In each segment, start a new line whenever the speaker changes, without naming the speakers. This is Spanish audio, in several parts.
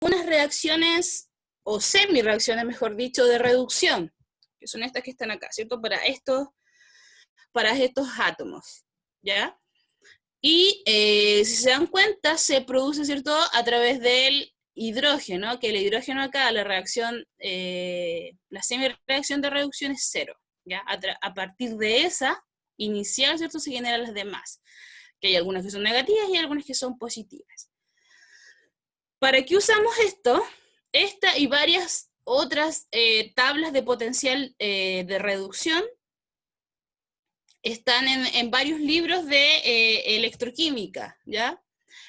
unas reacciones, o semi-reacciones, mejor dicho, de reducción, que son estas que están acá, ¿cierto? Para estos átomos, ¿ya? Y si se dan cuenta, se produce, ¿cierto?, a través del hidrógeno, que el hidrógeno acá, la reacción, la semi-reacción de reducción es 0, ¿ya? A partir de esa inicial, ¿cierto?, se generan las demás, que hay algunas que son negativas y algunas que son positivas. ¿Para qué usamos esto? Esta y varias otras tablas de potencial de reducción están en varios libros de electroquímica, ¿ya?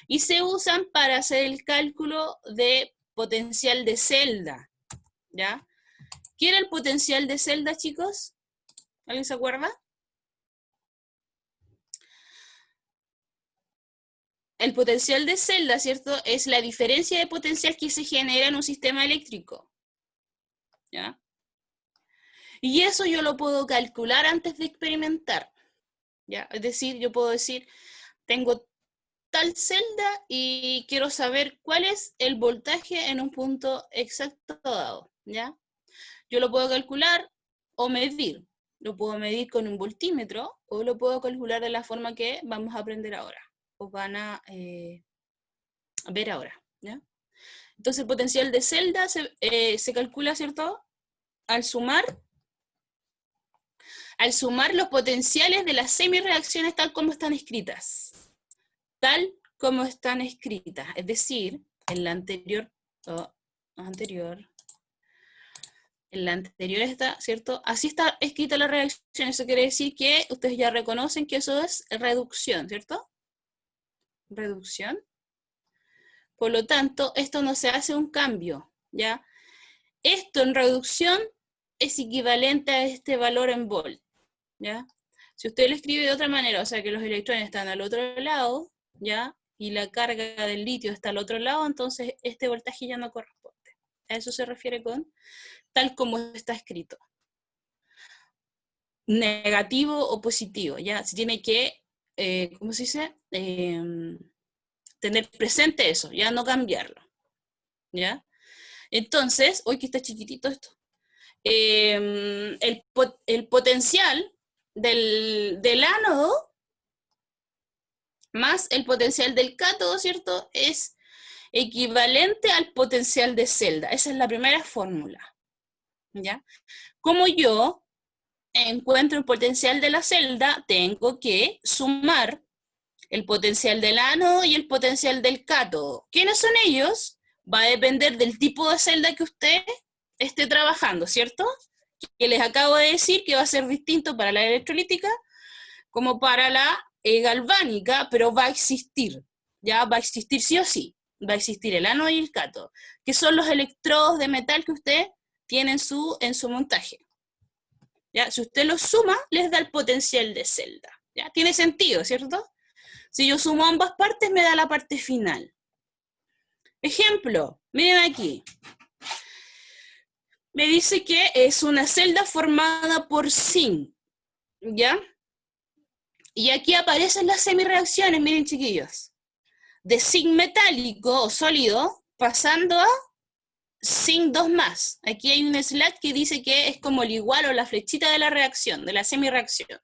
Y se usan para hacer el cálculo de potencial de celda, ¿ya? ¿Qué era el potencial de celda, chicos? ¿Alguien se acuerda? El potencial de celda, ¿cierto? Es la diferencia de potencial que se genera en un sistema eléctrico, ¿ya? Y eso yo lo puedo calcular antes de experimentar, ¿ya? Es decir, yo puedo decir, tengo tal celda y quiero saber cuál es el voltaje en un punto exacto dado, ¿ya? Yo lo puedo calcular o medir. Lo puedo medir con un voltímetro o lo puedo calcular de la forma que vamos a aprender ahora, o van a ver ahora, ¿ya? Entonces el potencial de celda se calcula, ¿cierto? Al sumar los potenciales de las semireacciones tal como están escritas. Tal como están escritas. Es decir, en la anterior está, ¿cierto? Así está escrita la reacción. Eso quiere decir que ustedes ya reconocen que eso es reducción, ¿cierto? Reducción. Por lo tanto, esto no se hace un cambio, ¿ya? Esto en reducción es equivalente a este valor en volt, ¿ya? Si usted lo escribe de otra manera, o sea que los electrones están al otro lado, ¿ya? Y la carga del litio está al otro lado, entonces este voltaje ya no corresponde. A eso se refiere con tal como está escrito. Negativo o positivo, ¿ya? Se tiene que, ¿cómo se dice? Tener presente eso, ya no cambiarlo, ¿ya? Entonces, hoy que está chiquitito esto, el potencial del ánodo más el potencial del cátodo, ¿cierto? Es equivalente al potencial de celda. Esa es la primera fórmula, ¿ya? Como yo encuentro el potencial de la celda, tengo que sumar el potencial del ánodo y el potencial del cátodo. ¿Quiénes son ellos? Va a depender del tipo de celda que usted esté trabajando, ¿cierto? Que les acabo de decir que va a ser distinto para la electrolítica como para la galvánica, pero va a existir, ya va a existir sí o sí, va a existir el ánodo y el cátodo, que son los electrodos de metal que usted tiene en su montaje. ¿Ya? Si usted los suma, les da el potencial de celda. ¿Ya? Tiene sentido, ¿cierto? Si yo sumo ambas partes, me da la parte final. Ejemplo, miren aquí. Me dice que es una celda formada por zinc, ¿ya? Y aquí aparecen las semireacciones, miren chiquillos. De zinc metálico o sólido, pasando a zinc 2+. Aquí hay un slide que dice que es como el igual o la flechita de la reacción, de la semireacción.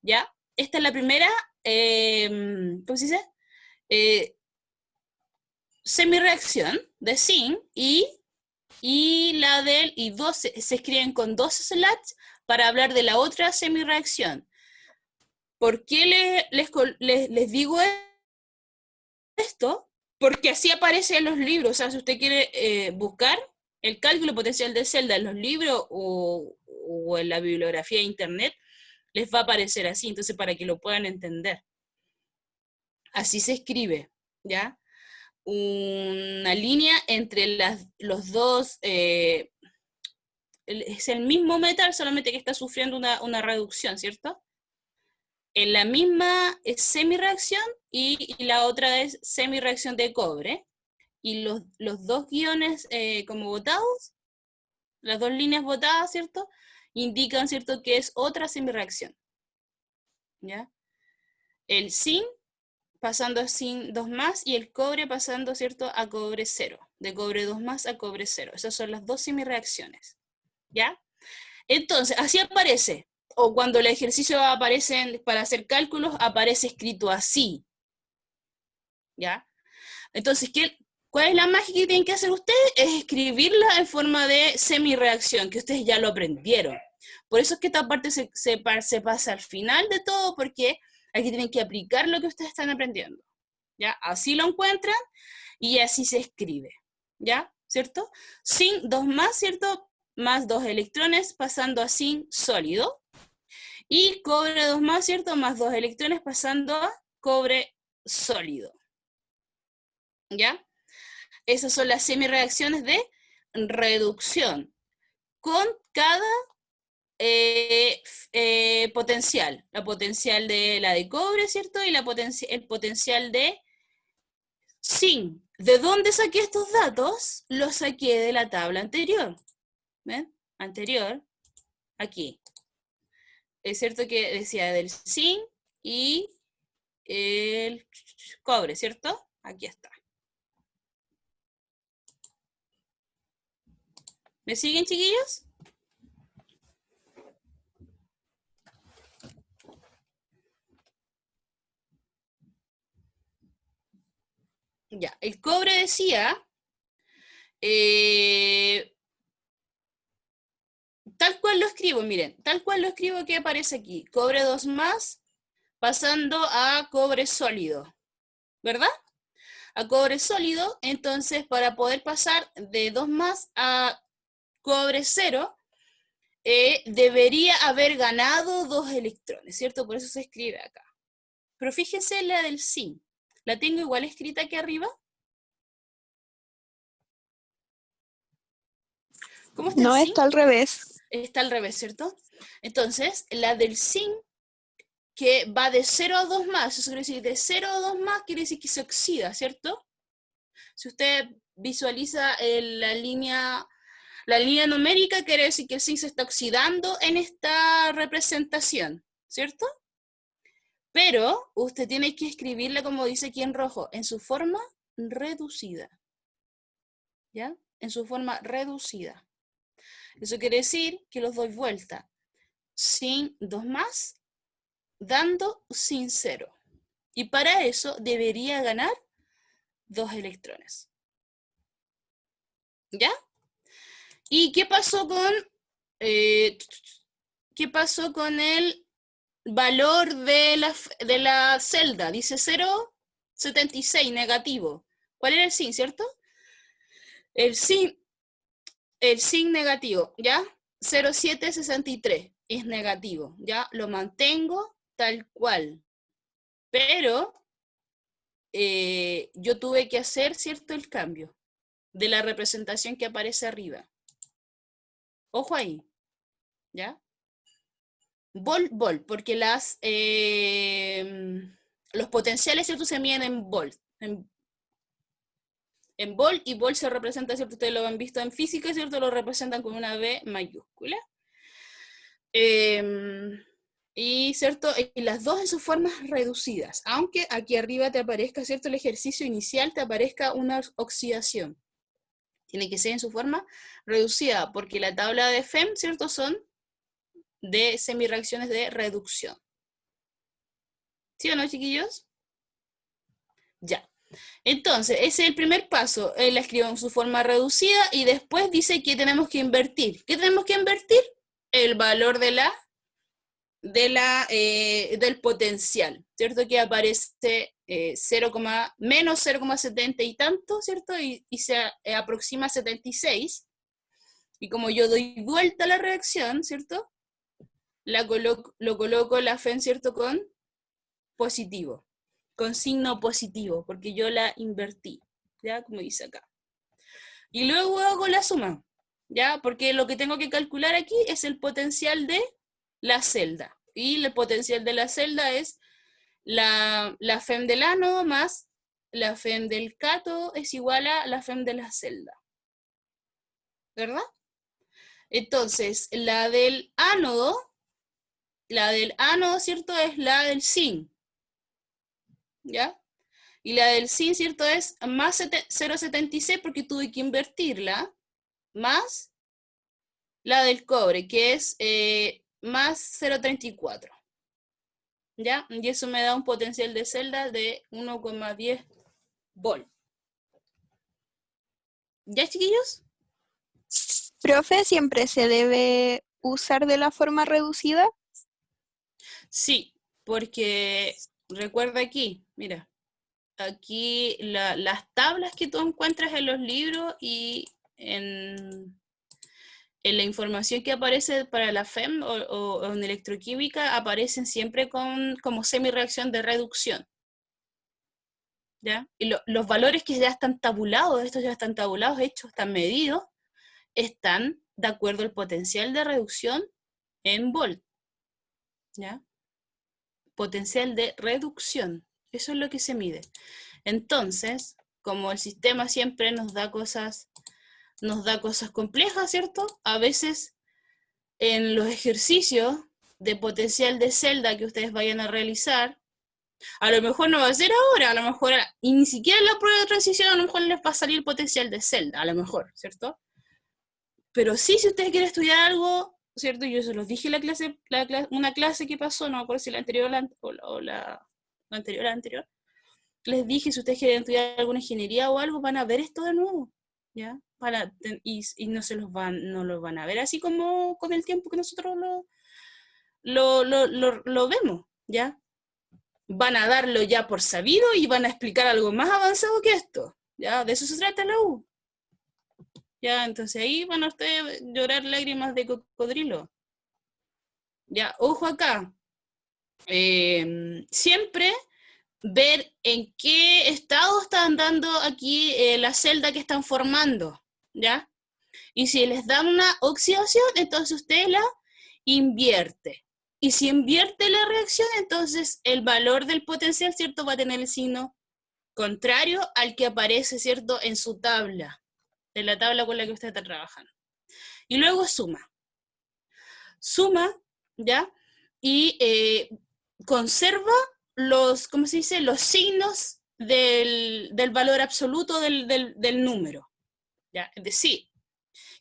¿Ya? Esta es la primera, ¿cómo se dice? Semireacción de zinc y la del, y dos se escriben con dos slats para hablar de la otra semireacción. ¿Por qué les digo esto? Porque así aparece en los libros. O sea, si usted quiere buscar el cálculo potencial de celda en los libros o en la bibliografía de internet, les va a aparecer así, entonces para que lo puedan entender. Así se escribe, ¿ya? Una línea entre los dos, es el mismo metal, solamente que está sufriendo una reducción, ¿cierto? En la misma semireacción y la otra es semireacción de cobre. Y los dos guiones como botados, las dos líneas botadas, ¿cierto? Indican, ¿cierto?, que es otra semireacción, ¿ya? El zinc pasando a zinc 2+ y el cobre pasando, ¿cierto?, a cobre 0. de cobre 2+ a cobre 0. Esas son las dos semireacciones, ¿ya? Entonces, así aparece, o cuando el ejercicio aparece para hacer cálculos, aparece escrito así, ¿ya? Entonces, ¿cuál es la magia que tienen que hacer ustedes? Es escribirla en forma de semireacción, que ustedes ya lo aprendieron. Por eso es que esta parte se pasa al final de todo, porque aquí tienen que aplicar lo que ustedes están aprendiendo, ¿ya? Así lo encuentran y así se escribe, ¿ya? ¿Cierto? Zinc 2+, ¿cierto? Más 2 electrones pasando a zinc sólido. Y cobre 2+, ¿cierto? Más 2 electrones pasando a cobre sólido, ¿ya? Esas son las semireacciones de reducción con cada potencial. La potencial de la de cobre, ¿cierto? Y el potencial de zinc. ¿De dónde saqué estos datos? Los saqué de la tabla anterior. ¿Ven? Anterior, aquí. Es cierto que decía del zinc y el cobre, ¿cierto? Aquí está. ¿Me siguen, chiquillos? Ya, el cobre decía, tal cual lo escribo, miren, tal cual lo escribo que aparece aquí, cobre 2+, pasando a cobre sólido, ¿verdad? A cobre sólido, entonces para poder pasar de 2+ a cobre 0, debería haber ganado 2 electrones, ¿cierto? Por eso se escribe acá. Pero fíjense la del zinc, ¿la tengo igual escrita aquí arriba? ¿Cómo está el
No,
zinc?
está al revés.
Está al revés, ¿cierto? Entonces, la del zinc, que va de 0 a 2+, eso quiere decir de 0 a 2+, quiere decir que se oxida, ¿cierto? Si usted visualiza la línea numérica, quiere decir que el zinc se está oxidando en esta representación, ¿cierto? Pero usted tiene que escribirla, como dice aquí en rojo, en su forma reducida, ¿ya? En su forma reducida. Eso quiere decir que los doy vuelta. Sin 2+, dando sin 0. Y para eso debería ganar 2 electrones. ¿Ya? ¿Y qué pasó con el valor de la celda? Dice 0,76 negativo. ¿Cuál era el zinc, cierto? El zinc negativo, ¿ya? 0,763 es negativo, ¿ya? Lo mantengo tal cual. Pero yo tuve que hacer, ¿cierto?, el cambio de la representación que aparece arriba. Ojo ahí, ¿ya? Volt, porque los potenciales, ¿cierto?, se miden en volt. En volt, y volt se representa, ¿cierto? Ustedes lo han visto en física, ¿cierto? Lo representan con una B mayúscula. Y, ¿cierto? Y las dos en sus formas reducidas, aunque aquí arriba te aparezca, ¿cierto? El ejercicio inicial te aparezca una oxidación. Tiene que ser en su forma reducida, porque la tabla de FEM, ¿cierto? Son de semireacciones de reducción. ¿Sí o no, chiquillos? Ya. Entonces, ese es el primer paso. La escribo en su forma reducida y después dice que tenemos que invertir. ¿Qué tenemos que invertir? El valor del potencial, ¿cierto? Que aparece menos 0,70 y tanto, ¿cierto? Y se aproxima a 76. Y como yo doy vuelta a la reacción, ¿cierto? Lo coloco la FEM, ¿cierto? Con positivo, con signo positivo, porque yo la invertí, ¿ya? Como dice acá. Y luego hago la suma, ¿ya? Porque lo que tengo que calcular aquí es el potencial de la celda. Y el potencial de la celda es la FEM del ánodo más la FEM del cátodo es igual a la FEM de la celda. ¿Verdad? Entonces, la del ánodo, ¿cierto? Es la del zinc. ¿Ya? Y la del zinc, ¿cierto? Es más 0,76 porque tuve que invertirla, más la del cobre, que es más 0,34. ¿Ya? Y eso me da un potencial de celda de 1,10 volt. ¿Ya, chiquillos?
Profe, ¿siempre se debe usar de la forma reducida?
Sí, porque recuerda aquí, mira, aquí las tablas que tú encuentras en los libros y en la información que aparece para la FEM o en electroquímica aparecen siempre como semi-reacción de reducción. ¿Ya? Y los valores que ya están tabulados, estos ya están tabulados, hechos, están medidos, están de acuerdo al potencial de reducción en volt. ¿Ya? Potencial de reducción. Eso es lo que se mide. Entonces, como el sistema siempre nos da cosas complejas, ¿cierto? A veces en los ejercicios de potencial de celda que ustedes vayan a realizar, a lo mejor no va a ser ahora, a lo mejor, y ni siquiera en la prueba de transición a lo mejor les va a salir potencial de celda, a lo mejor, ¿cierto? Pero sí, si ustedes quieren estudiar algo, ¿cierto? Yo se los dije en una clase que pasó, no me acuerdo si la anterior o la anterior, les dije, si ustedes quieren estudiar alguna ingeniería o algo, van a ver esto de nuevo, ¿ya? Y no no lo van a ver así como con el tiempo que nosotros lo vemos, ¿ya? Van a darlo ya por sabido y van a explicar algo más avanzado que esto, ¿ya? De eso se trata la U. Ya, entonces ahí van a ustedes llorar lágrimas de cocodrilo. Ya, ojo acá. Siempre ver en qué estado están dando aquí la celda que están formando, ¿ya? Y si les dan una oxidación, entonces usted la invierte. Y si invierte la reacción, entonces el valor del potencial, ¿cierto? Va a tener el signo contrario al que aparece, ¿cierto? En su tabla, en la tabla con la que usted está trabajando. Y luego suma. Suma, ¿ya? Y conserva los, ¿cómo se dice? Los signos del valor absoluto del número, ¿ya? Es decir,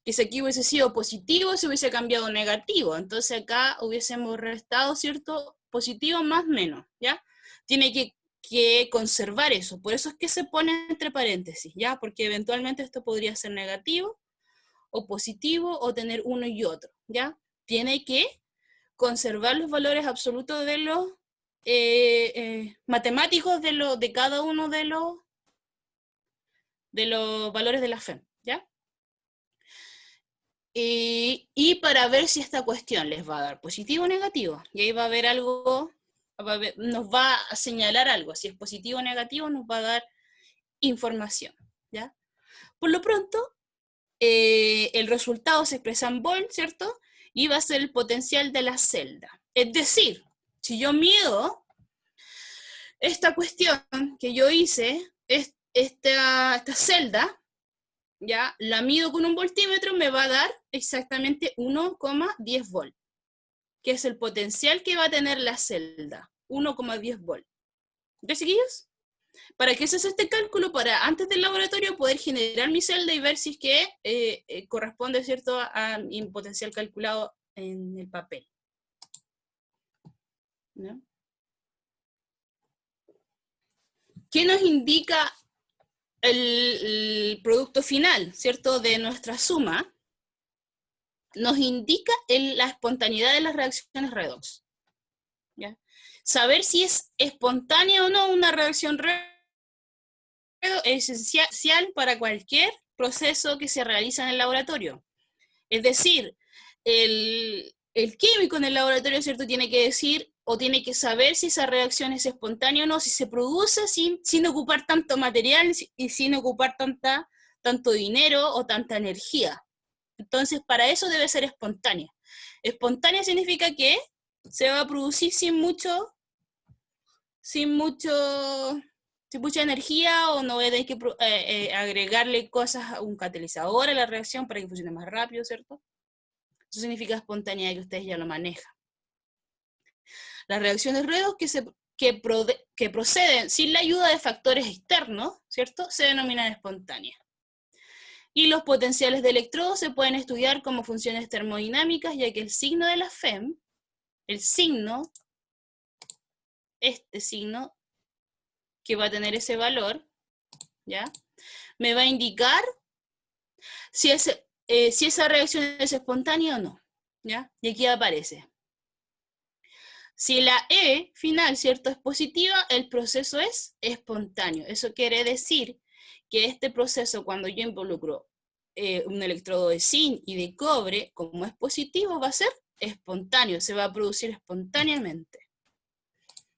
que si aquí hubiese sido positivo, se hubiese cambiado negativo. Entonces acá hubiésemos restado, ¿cierto? Positivo más menos, ¿ya? Tiene que conservar eso. Por eso es que se pone entre paréntesis, ¿ya? Porque eventualmente esto podría ser negativo o positivo o tener uno y otro, ¿ya? Tiene que conservar los valores absolutos de los matemáticos de cada uno de los valores de la FEM, ¿ya? Y para ver si esta cuestión les va a dar positivo o negativo. Y ahí va a haber algo, nos va a señalar algo. Si es positivo o negativo, nos va a dar información. ¿Ya? Por lo pronto, el resultado se expresa en volt, ¿cierto? Y va a ser el potencial de la celda. Es decir, si yo mido esta cuestión que yo hice, esta celda, ya la mido con un voltímetro, me va a dar exactamente 1,10 volt, que es el potencial que va a tener la celda, 1,10 volt. ¿Ya, chiquillos? ¿Para qué se hace este cálculo? Para antes del laboratorio poder generar mi celda y ver si es que corresponde, ¿cierto?, a mi potencial calculado en el papel. ¿No? ¿Qué nos indica el producto final, ¿cierto?, de nuestra suma? Nos indica la espontaneidad de las reacciones redox. ¿Ya? Saber si es espontánea o no una reacción redox es esencial para cualquier proceso que se realiza en el laboratorio. Es decir, el químico en el laboratorio, ¿cierto?, tiene que decir o tiene que saber si esa reacción es espontánea o no, si se produce sin ocupar tanto material y sin ocupar tanto dinero o tanta energía. Entonces, para eso debe ser espontánea. Espontánea significa que se va a producir sin mucha energía o no hay que agregarle cosas a un catalizador a la reacción para que funcione más rápido, ¿cierto? Eso significa espontaneidad, que ustedes ya lo manejan. Las reacciones redox que proceden sin la ayuda de factores externos, ¿cierto? Se denominan espontáneas. Y los potenciales de electrodos se pueden estudiar como funciones termodinámicas, ya que el signo de la FEM, el signo, este signo, que va a tener ese valor, ¿ya? Me va a indicar si esa reacción es espontánea o no, ¿ya? Y aquí aparece. Si la E final, ¿cierto?, es positiva, el proceso es espontáneo. Eso quiere decir que este proceso, cuando yo involucro un electrodo de zinc y de cobre, como es positivo, va a ser espontáneo, se va a producir espontáneamente.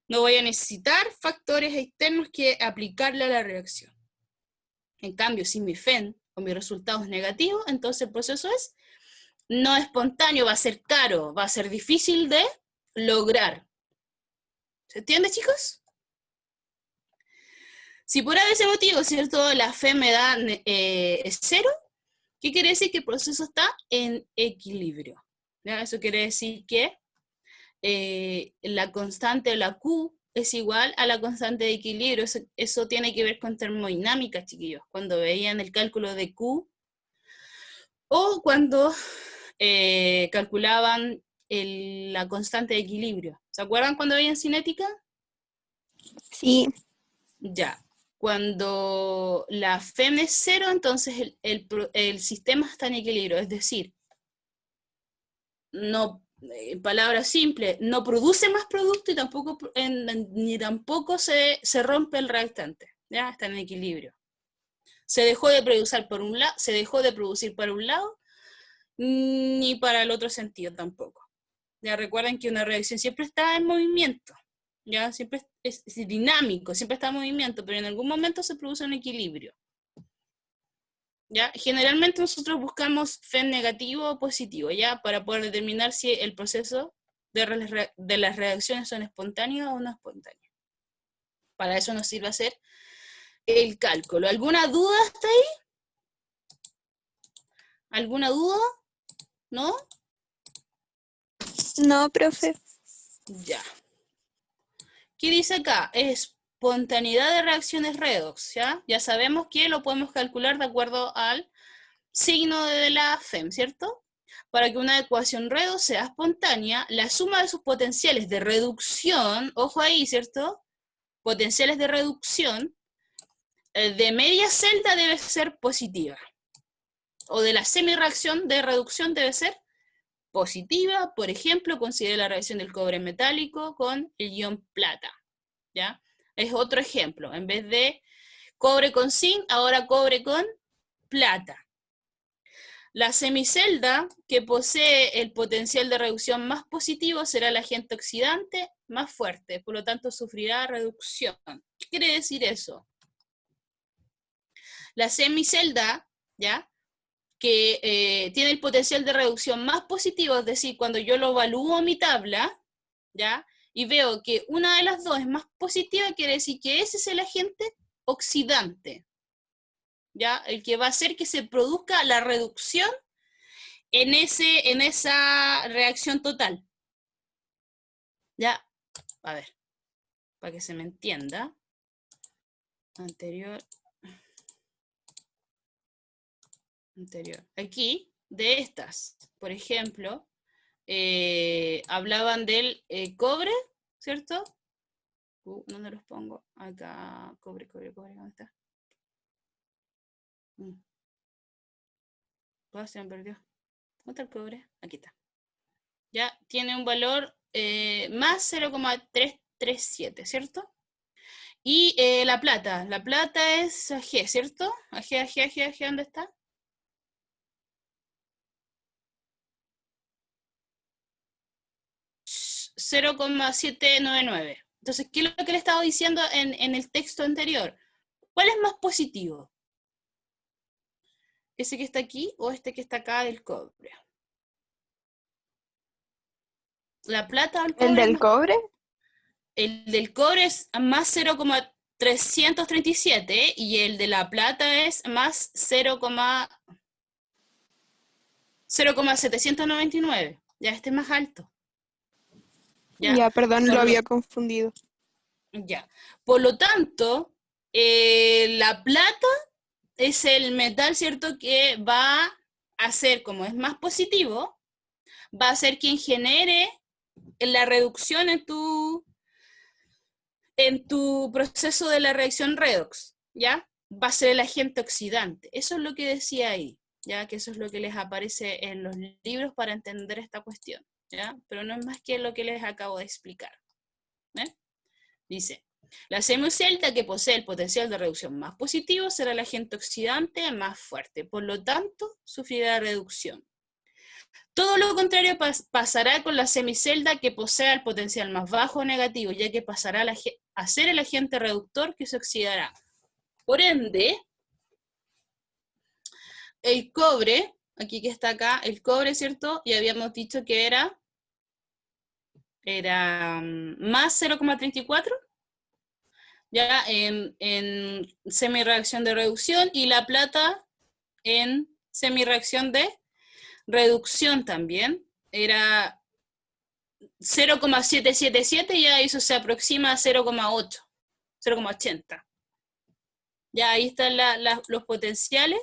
No voy a necesitar factores externos que aplicarle a la reacción. En cambio, si mi FEN o mi resultado es negativo, entonces el proceso es no espontáneo, va a ser caro, va a ser difícil de lograr. ¿Se entiende, chicos? Si por ese motivo, ¿cierto?, la FEM me da es 0, ¿qué quiere decir? Que el proceso está en equilibrio. ¿Ya? Eso quiere decir que la constante, la Q, es igual a la constante de equilibrio. Eso tiene que ver con termodinámica, chiquillos. Cuando veían el cálculo de Q, o cuando calculaban la constante de equilibrio. ¿Se acuerdan cuando veían cinética?
Sí.
Ya. Cuando la FEM es 0, entonces el sistema está en equilibrio, es decir, no, en palabras simples, no produce más producto y tampoco, ni tampoco se rompe el reactante, ya está en equilibrio. Se dejó de producir por un lado, se dejó de producir para un lado, ni para el otro sentido tampoco. Ya recuerden que una reacción siempre está en movimiento, ya siempre es dinámico, siempre está en movimiento, pero en algún momento se produce un equilibrio. ¿Ya? Generalmente nosotros buscamos FEM negativo o positivo, ¿ya? Para poder determinar si el proceso de las reacciones son espontáneas o no espontáneas. Para eso nos sirve hacer el cálculo. ¿Alguna duda hasta ahí? ¿Alguna duda? ¿No?
No, profe.
Ya. ¿Qué dice acá? Espontaneidad de reacciones redox, ¿ya? Ya sabemos que lo podemos calcular de acuerdo al signo de la FEM, ¿cierto? Para que una ecuación redox sea espontánea, la suma de sus potenciales de reducción, ojo ahí, ¿cierto? Potenciales de reducción, de media celda debe ser positiva. O de la semirreacción de reducción debe ser positiva. Por ejemplo, considere la reacción del cobre metálico con el ion plata, ¿ya? Es otro ejemplo. En vez de cobre con zinc, ahora cobre con plata. La semicelda que posee el potencial de reducción más positivo será el agente oxidante más fuerte, por lo tanto sufrirá reducción. ¿Qué quiere decir eso? La semicelda, ¿ya?, que tiene el potencial de reducción más positivo, es decir, cuando yo lo evalúo en mi tabla, ¿ya?, y veo que una de las dos es más positiva, quiere decir que ese es el agente oxidante, ¿ya?, el que va a hacer que se produzca la reducción en esa reacción total. Ya, a ver, para que se me entienda. Anterior. Aquí, de estas, por ejemplo, hablaban del cobre, ¿cierto? ¿Dónde los pongo? Acá, cobre, ¿dónde está? Se me perdió. ¿Dónde está el cobre? Aquí está. Ya, tiene un valor más 0,337, ¿cierto? Y la plata es AG, ¿cierto? AG, ¿dónde está? $0,799. Entonces, ¿qué es lo que le estaba diciendo en el texto anterior? ¿Cuál es más positivo? ¿Ese que está aquí o este que está acá del cobre? ¿La plata o el cobre?
¿El del cobre?
El del cobre es más 0,337 y el de la plata es más 0,799. Ya este es más alto.
Ya, perdón,
Por
lo
lo,
había confundido.
Ya. Por lo tanto, la plata es el metal, ¿cierto? Que va a ser, como es más positivo, va a ser quien genere la reducción en tu proceso de la reacción redox, ¿ya? Va a ser el agente oxidante. Eso es lo que decía ahí, ¿ya? Que eso es lo que les aparece en los libros para entender esta cuestión, ¿ya? Pero no es más que lo que les acabo de explicar. ¿Eh? Dice, la semicelda que posee el potencial de reducción más positivo será el agente oxidante más fuerte, por lo tanto, sufrirá reducción. Todo lo contrario pasará con la semicelda que posea el potencial más bajo o negativo, ya que pasará a ser el agente reductor que se oxidará. Por ende, el cobre, aquí que está acá, el cobre, ¿cierto? Ya habíamos dicho que era más 0,34, ya en semireacción de reducción, y la plata en semireacción de reducción también. Era 0,777 y ya eso se aproxima a 0,8, 0,80. Ya ahí están los potenciales.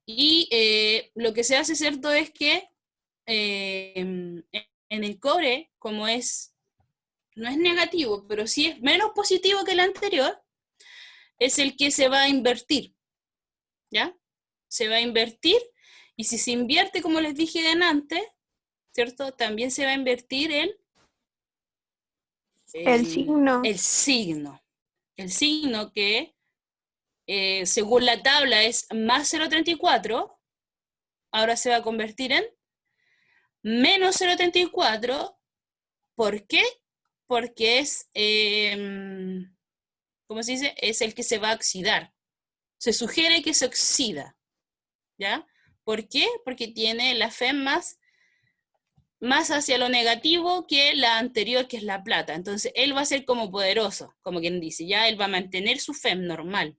Y lo que se hace, ¿cierto? Es que en el cobre, como no es negativo, pero sí es menos positivo que el anterior, es el que se va a invertir, ¿ya? Se va a invertir, y si se invierte, como les dije antes, ¿cierto? También se va a invertir
El signo.
el signo. El signo que, según la tabla, es más 0,34, ahora se va a convertir en menos 0,34. ¿Por qué? Porque es, ¿cómo se dice? Es el que se va a oxidar. Se sugiere que se oxida, ¿ya? ¿Por qué? Porque tiene la FEM más hacia lo negativo que la anterior, que es la plata. Entonces, él va a ser como poderoso, como quien dice, ya él va a mantener su FEM normal.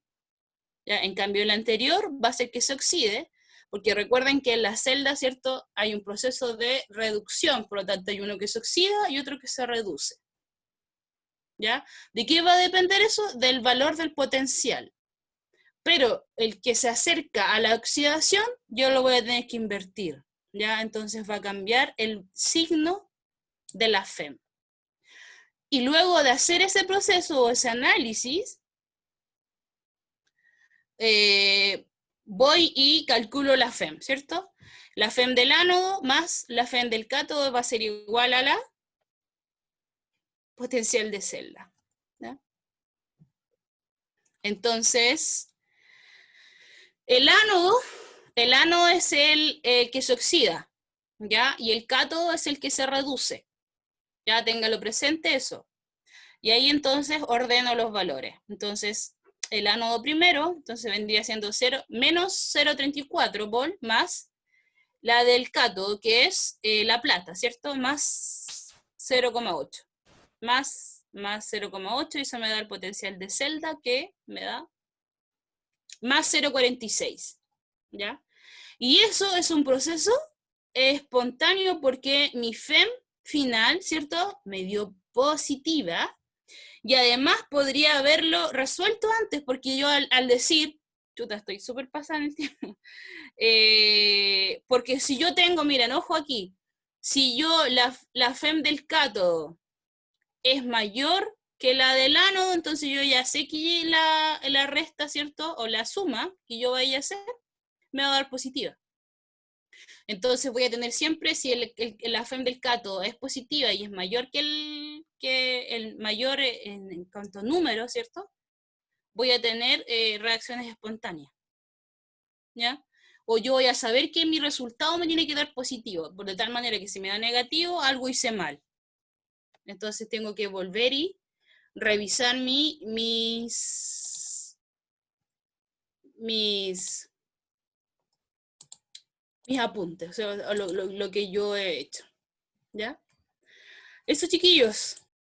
¿Ya? En cambio, el anterior va a ser que se oxide, porque recuerden que en la celda, ¿cierto? Hay un proceso de reducción, por lo tanto hay uno que se oxida y otro que se reduce. ¿Ya? ¿De qué va a depender eso? Del valor del potencial. Pero el que se acerca a la oxidación, yo lo voy a tener que invertir. ¿Ya? Entonces va a cambiar el signo de la FEM. Y luego de hacer ese proceso o ese análisis, voy y calculo la FEM, ¿cierto? La FEM del ánodo más la FEM del cátodo va a ser igual a la potencial de celda. ¿Ya? Entonces, el ánodo es el que se oxida, ¿ya? Y el cátodo es el que se reduce. Ya téngalo presente eso. Y ahí entonces ordeno los valores. Entonces, el ánodo primero, entonces vendría siendo menos 0,34 volt más la del cátodo, que es la plata, ¿cierto? Más 0,8. Más 0,8, y eso me da el potencial de celda, que me da más 0,46. ¿Ya? Y eso es un proceso espontáneo porque mi FEM final, ¿cierto? Me dio positiva, y además podría haberlo resuelto antes, porque yo al decir, chuta, estoy súper pasada en el tiempo, porque si yo tengo, miren, ojo aquí, si yo la FEM del cátodo es mayor que la del ánodo, entonces yo ya sé que la resta, ¿cierto? O la suma que yo vaya a hacer, me va a dar positiva. Entonces voy a tener siempre, si la FEM del cátodo es positiva y es mayor que el mayor en cuanto a número, ¿cierto? Voy a tener reacciones espontáneas, ¿ya? O yo voy a saber que mi resultado me tiene que dar positivo, por de tal manera que si me da negativo, algo hice mal. Entonces tengo que volver y revisar mis apuntes, o sea, lo que yo he hecho, ¿ya? Eso, chiquillos.